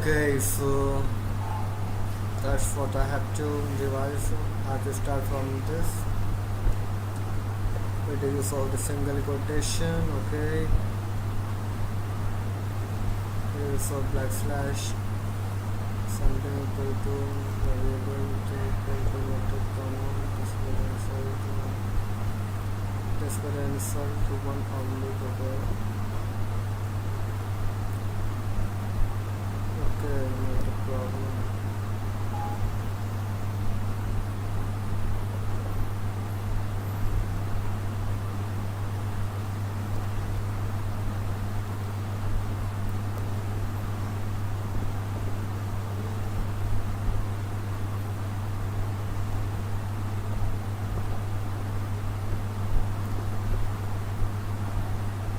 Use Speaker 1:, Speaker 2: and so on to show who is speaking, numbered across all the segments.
Speaker 1: Okay, so that's what I have to revise. I have to start from this with the use of the single quotation. Okay, use of black slash something equal to variable equal to inverted comma this will insert to one oblique. Okay, not a problem.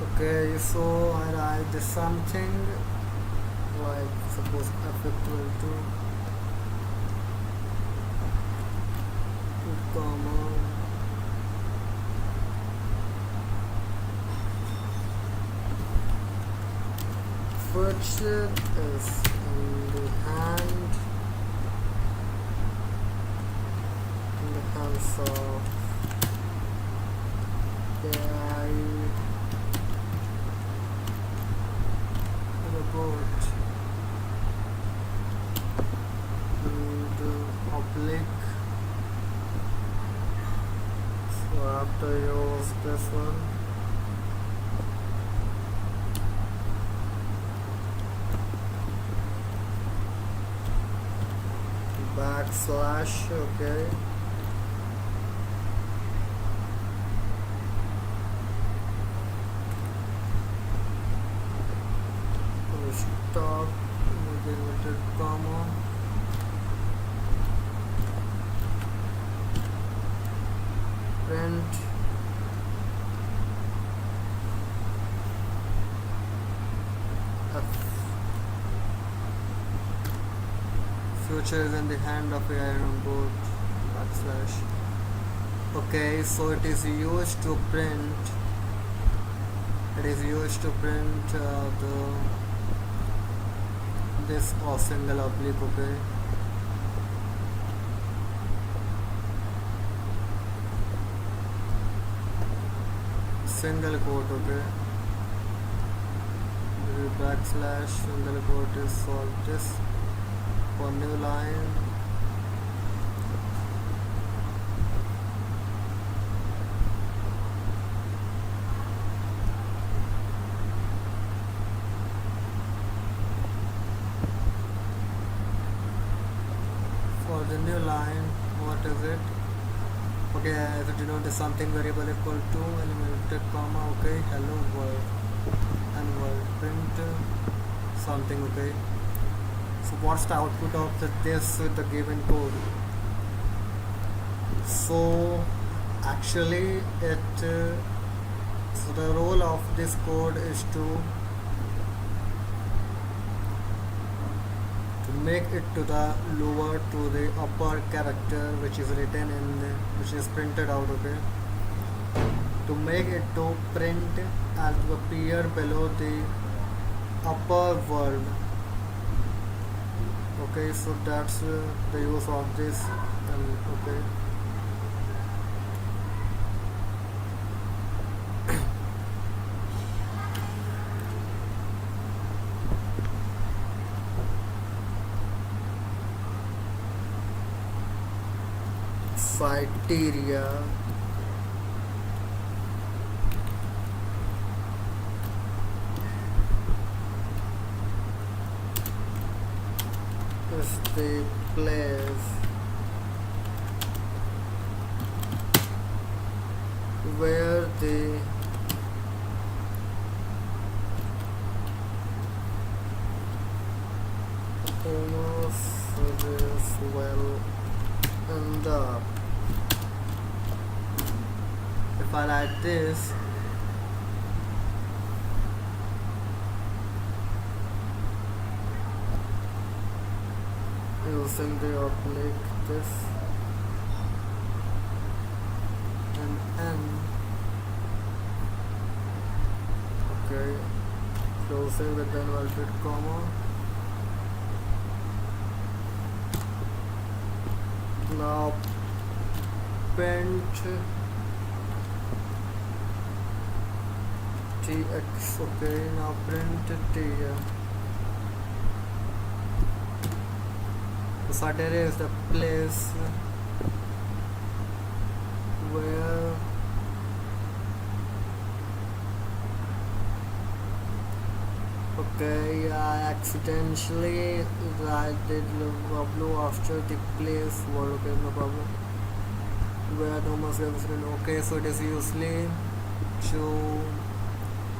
Speaker 1: Okay, so I write this something like suppose f equal to comma which is in the hands of AI robot and oblique. So after use this one, backslash. Okay, stop inverted comma print f. Future is in the hand of AI robot backslash. Okay, so it is used to print. It is used to print this or single oblique. Okay, single quote. Okay, the backslash single quote is for this for new line. For the new line, what is it? Okay, I have to denote something variable equal to inverted comma. Okay, hello world and world print something. Okay, so what's the output of this with the given code? So actually it so the role of this code is to make it to the lower to the upper character which is written in which is printed out. Okay, to make it to print and to appear below the upper word. Okay, so that's the use of this. Okay, criteria is the place where the homogeneous will end up. If I write this, using the oblique this and n. Okay, closing with the inverted comma Now print tx. Okay, now print t. The start area is the place where okay, I accidentally did W after the place word. Okay, no problem. Where no must represent. Okay, so it is usually to.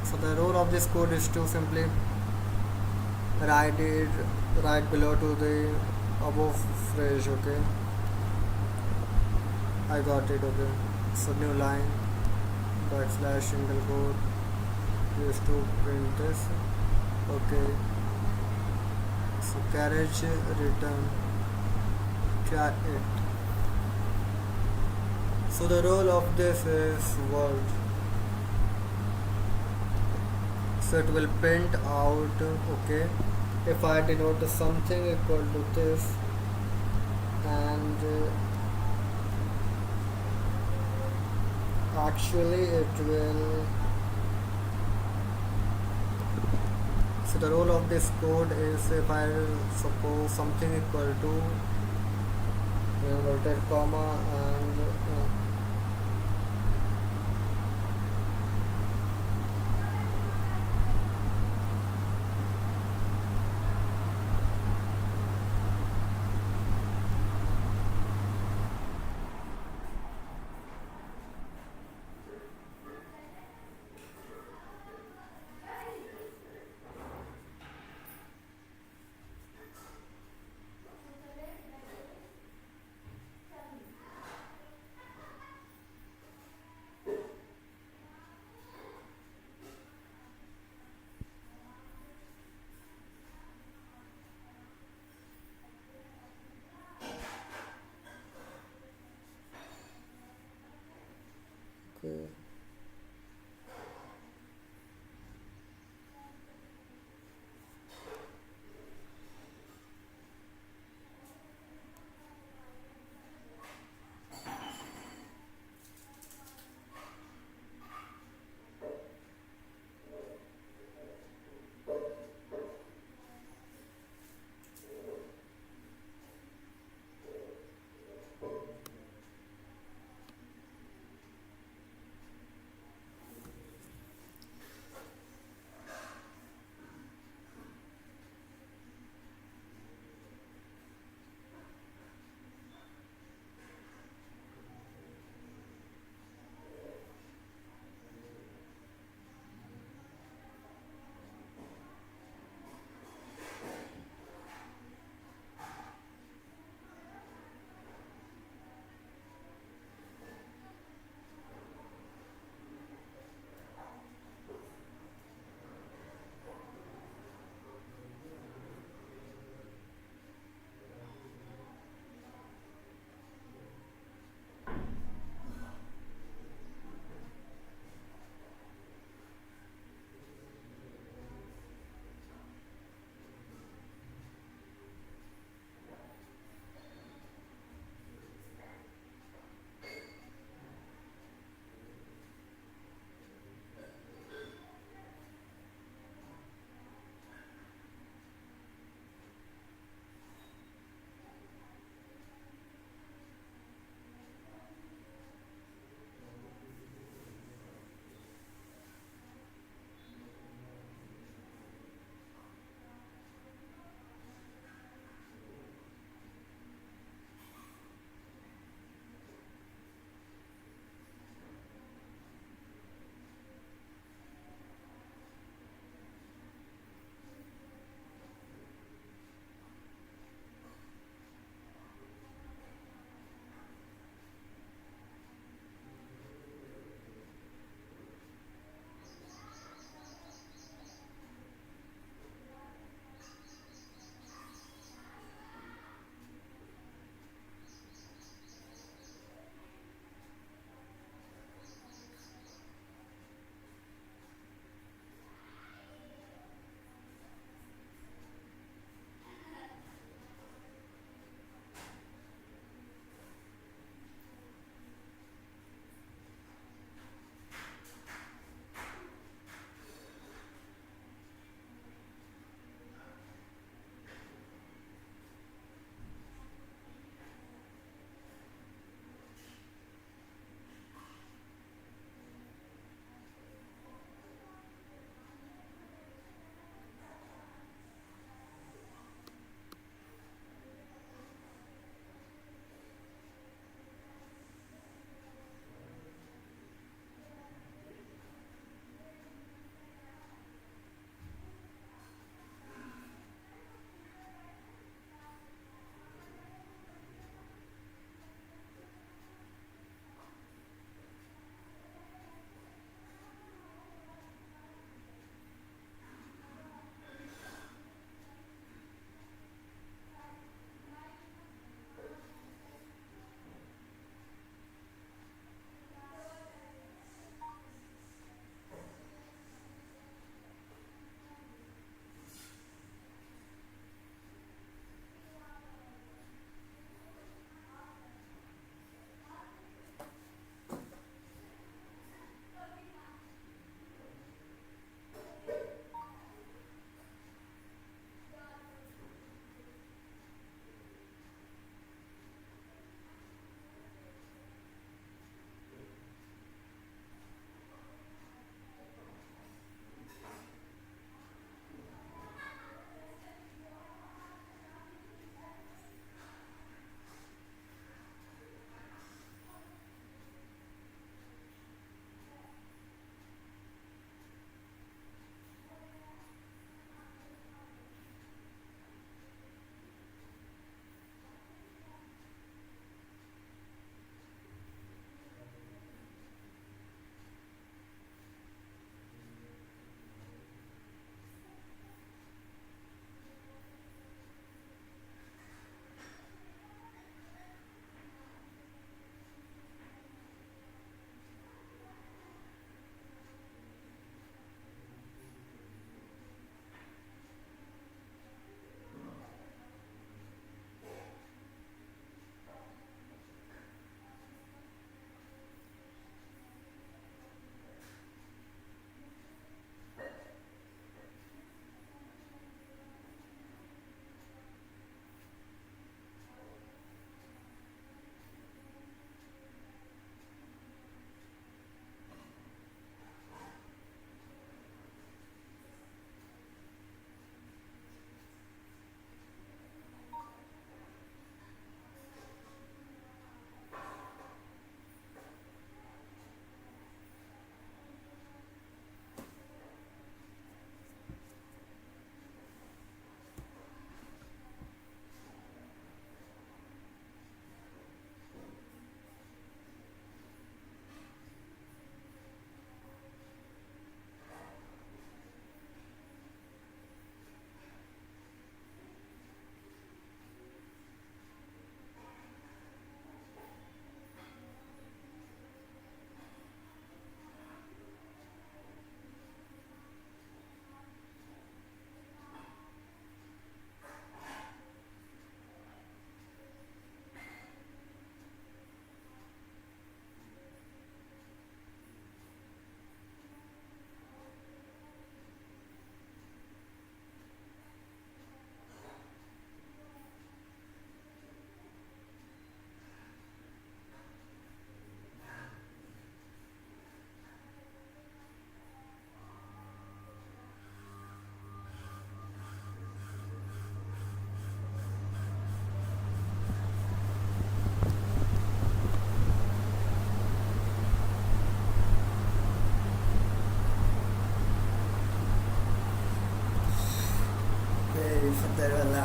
Speaker 1: So the role of this code is to simply write it right below to the above phrase. Okay, I got it. Okay, so new line backslash single quote used to print this. Okay, so carriage return cat it. So the role of this is word. So it will print out. Okay, if I denote something equal to this, and actually it will. So the role of this code is if I suppose something equal to inverted comma and okay.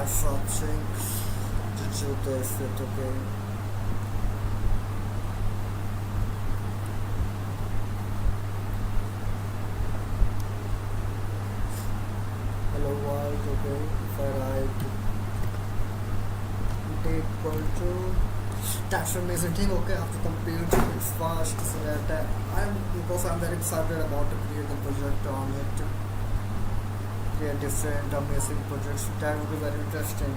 Speaker 1: something to do this with, okay? Hello world, okay? If I write d equal to that's amazing thing, okay? I have to compute it's fast so that because I'm very excited about to create the project on it, create different amazing projects. That would be very interesting.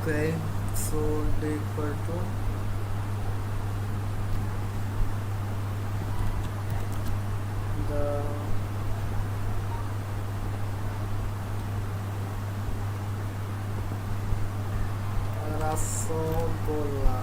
Speaker 1: Okay, so d equal to the Rasogola.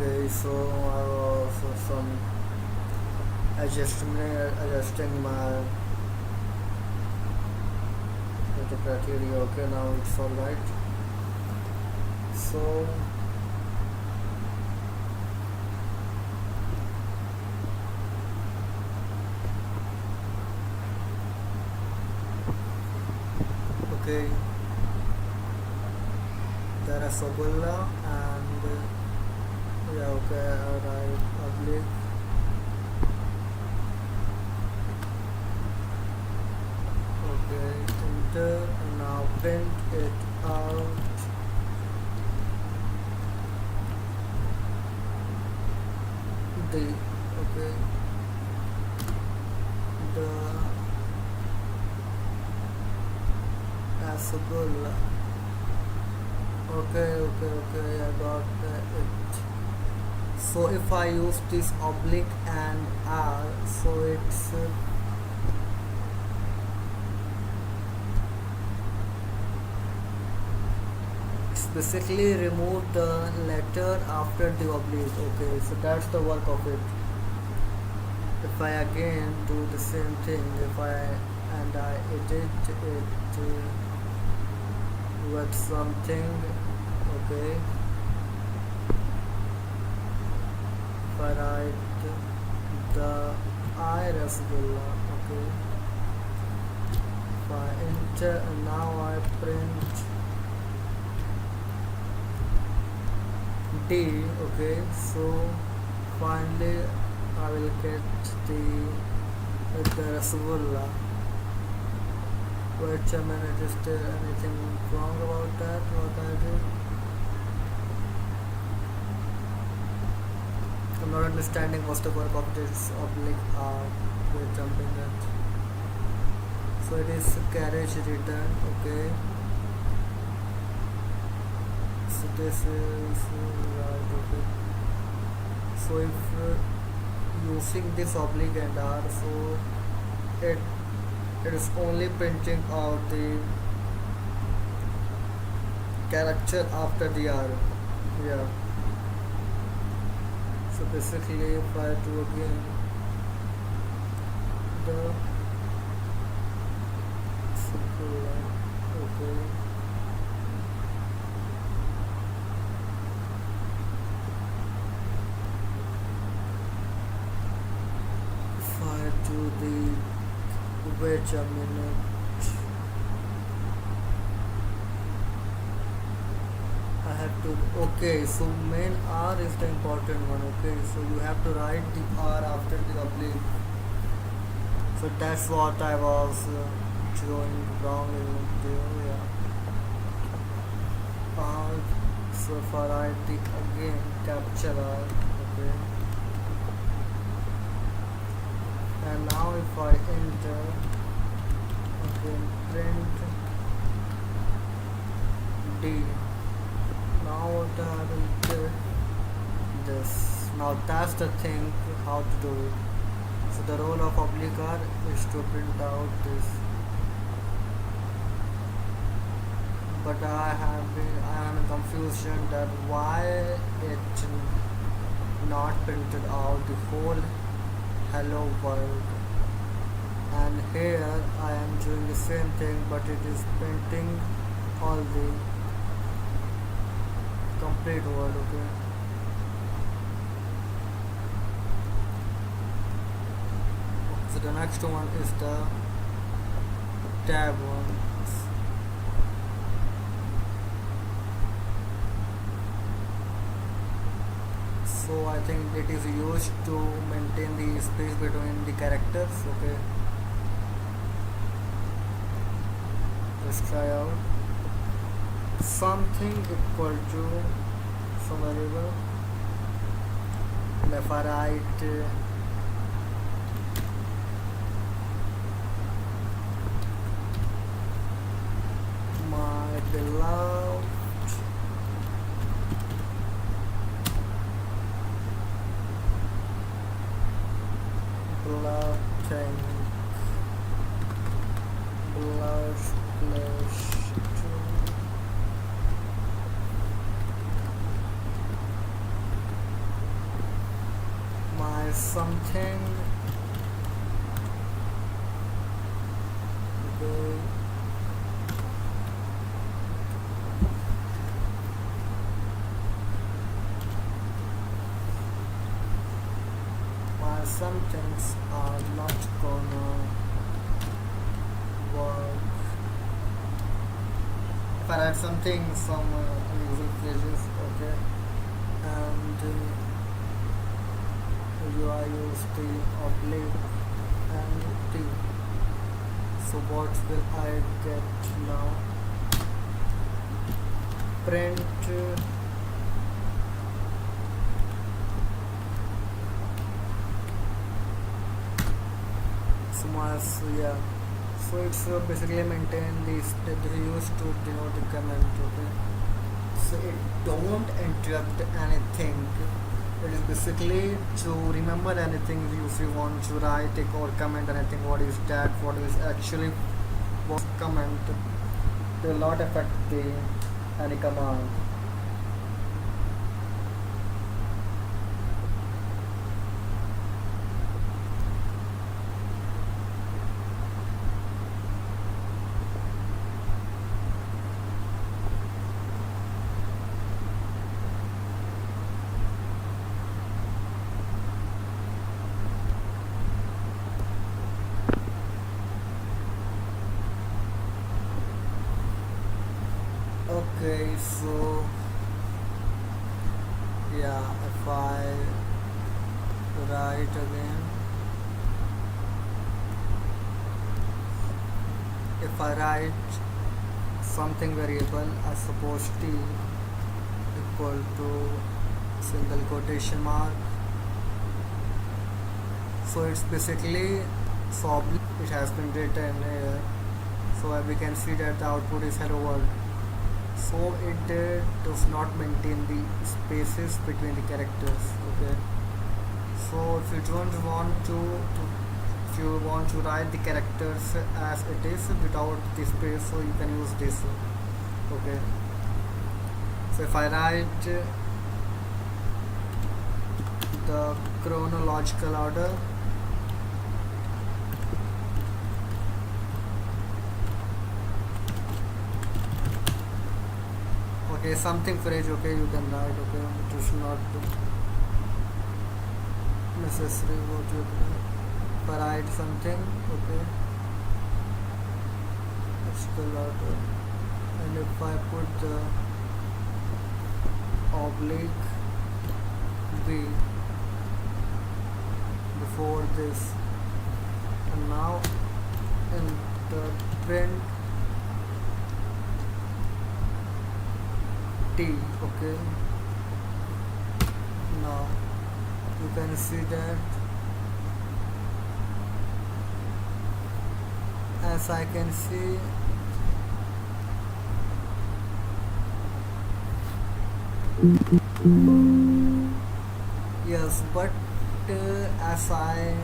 Speaker 1: Okay, so I was some adjusting my the criteria. Okay, now it's all right. So okay, the Rasagulla and yeah, okay, alright, oblique. Okay, enter. Now print it out. The okay, the Rasagulla. Okay, I got it. So if I use this oblique and R, so it's basically remove the letter after the oblique. Okay, so that's the work of it. If I again do the same thing, if I and I edit it with something, okay, if I write the I Rasgulla, okay, if I enter and now I print D, okay, so finally I will get the Rasgulla. Wait a minute, is there anything wrong about that? What I did? I'm not understanding what's the work of this oblique R. Wait a minute. So it is carriage return, okay. So this is right, okay. So if using this oblique and R, so it is only printing out the character after the R. Yeah. So basically if I do again the simple line, okay. If I do the wait a minute. I have to okay, so main R is the important one, okay, so you have to write the R after the oblique. So that's what I was doing wrong in there, yeah. So if I write the again capture R, okay, and now if I enter again print D, now what I will get this. Now that's the thing how to do it. So the role of oblique R is to print out this. But I am in confusion that why it not printed out the whole hello world. And here I am doing the same thing, but it is printing all the complete word, okay. So the next one is the tab one. So I think it is used to maintain the space between the characters, okay. Let's try out something equal to some variable. If I write my beloved blood tank, blood splash. something. Okay. While some things are not gonna work. If I write something, some unusual phrases, okay, and I use the oblique and T. So what will I get now? Print so yeah. So it's basically maintain this that they used to denote the comment. Okay. So it don't interrupt anything. It is basically to remember anything if you want to write it or comment anything. What is that? What is actually what comment? Will not affect the any command. Okay, so yeah, if I write again, if I write something variable, I suppose t equal to single quotation mark. So it's basically so it has been written here. So we can see that the output is hello world. So it does not maintain the spaces between the characters. Okay. So if you don't want to if you want to write the characters as it is without the space, so you can use this. Okay. So if I write the chronological order, okay, something phrase, okay, you can write, okay, it is not necessary what you can write something, okay, logical order, and if I put the oblique b before this, and now in the print t, okay, now you can see that as I can see yes, but as I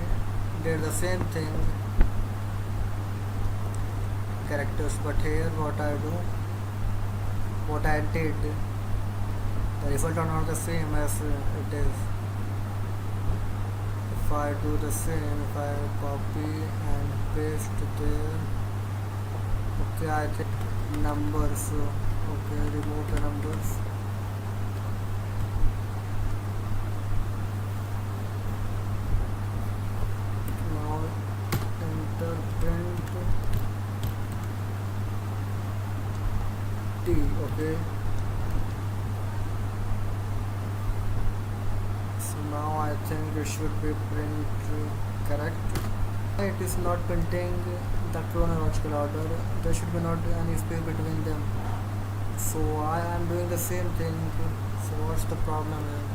Speaker 1: did the same thing characters, but here what I did, the result are not the same as it is. If I do the same, if I copy and paste there, okay, I think numbers, okay, remove the numbers. Now enter print t, okay. So now I think it should be print correct. It is not printing the chronological order. There should be not any space between them. So I am doing the same thing. So what's the problem here?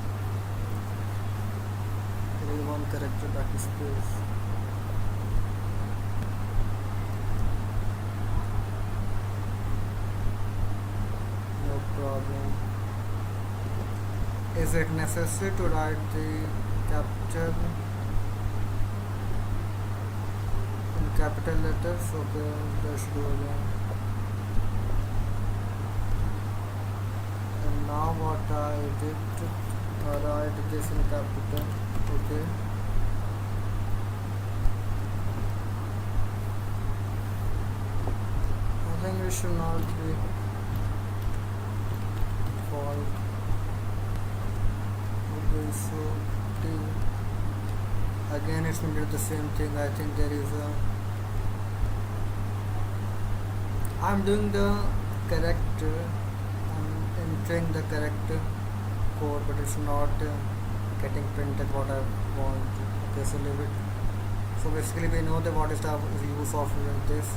Speaker 1: There is one character that is space. No problem. Is it necessary to write the capture in capital letters? Okay, let's do again. And now what I did, I write this in capital. Okay. it should not be fault. Okay, so T. Again, it's going to do the same thing. I think there is a. I'm doing the correct. I'm entering the correct code, but it's not getting printed what I want. Okay, so leave it. So basically, we know that what is the use of this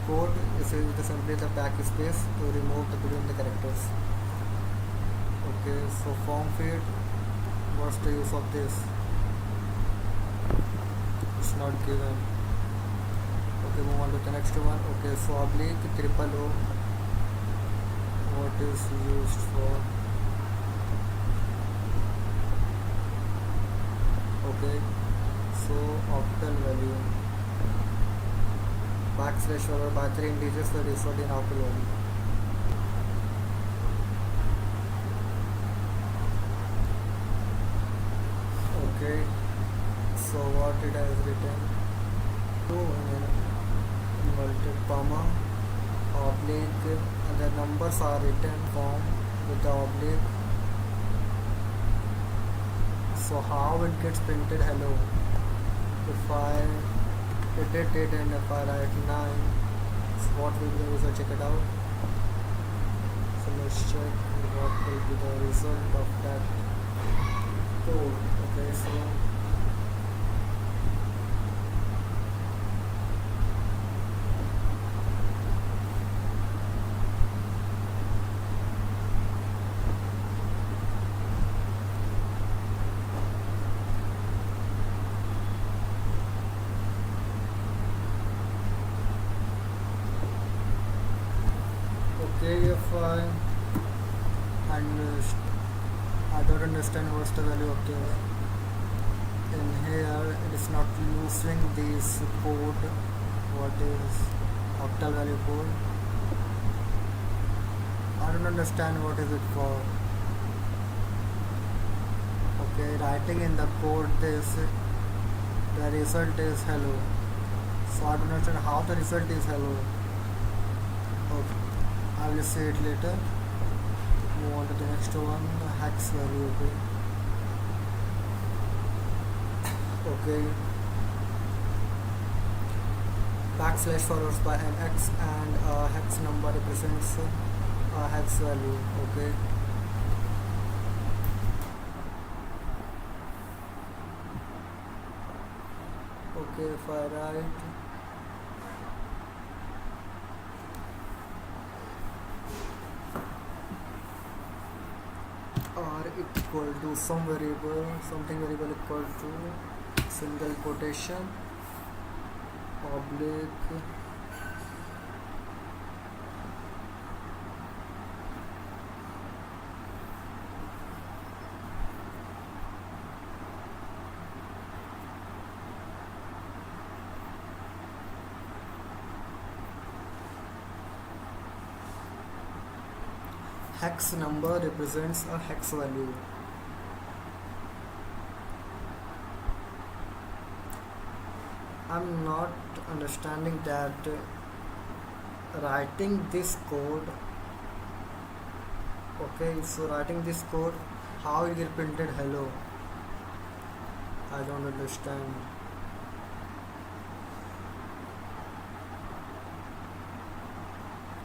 Speaker 1: code. This is simply the backspace to remove the between the characters. Okay, so form field. What's the use of this? It's not given. Okay, move on to the next one. Okay, so oblique triple O. What is used for? Okay, so octal value. Backslash followed by 3 integers that result in octal value. Okay, so what it has written? 2 inverted comma oblique, and the numbers are written form with the oblique. So how it gets printed hello? If I edit it and if I write 9, so what will be the result? Check it out. So let's check what will be the result of that code. Okay, so okay, if I don't understand what's the value of this. In here, it is not using this code. What is octal value code? I don't understand what is it for. Okay, writing in the code this, the result is hello. So I don't understand how the result is hello. Okay, I will see it later. Move on to the next one, hex value. Okay, backslash follows by an x and a hex number represents a hex value. Okay, okay, if I write r equal to some variable, something variable equal to single quotation oblique hex number represents a hex value. I'm not understanding that writing this code. Okay, so writing this code, how it get printed hello? I don't understand.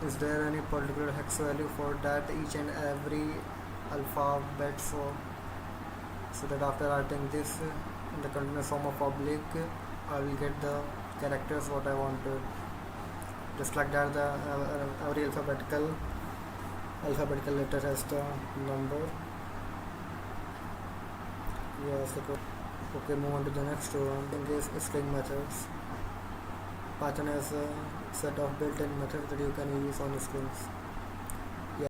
Speaker 1: Is there any particular hex value for that each and every alphabet? So that after writing this in the continuous form of oblique, I will get the characters what I wanted. Just like that, the every alphabetical letter has the number. Yes. Okay, move on to the next one. In is string methods. Python has a set of built-in methods that you can use on strings.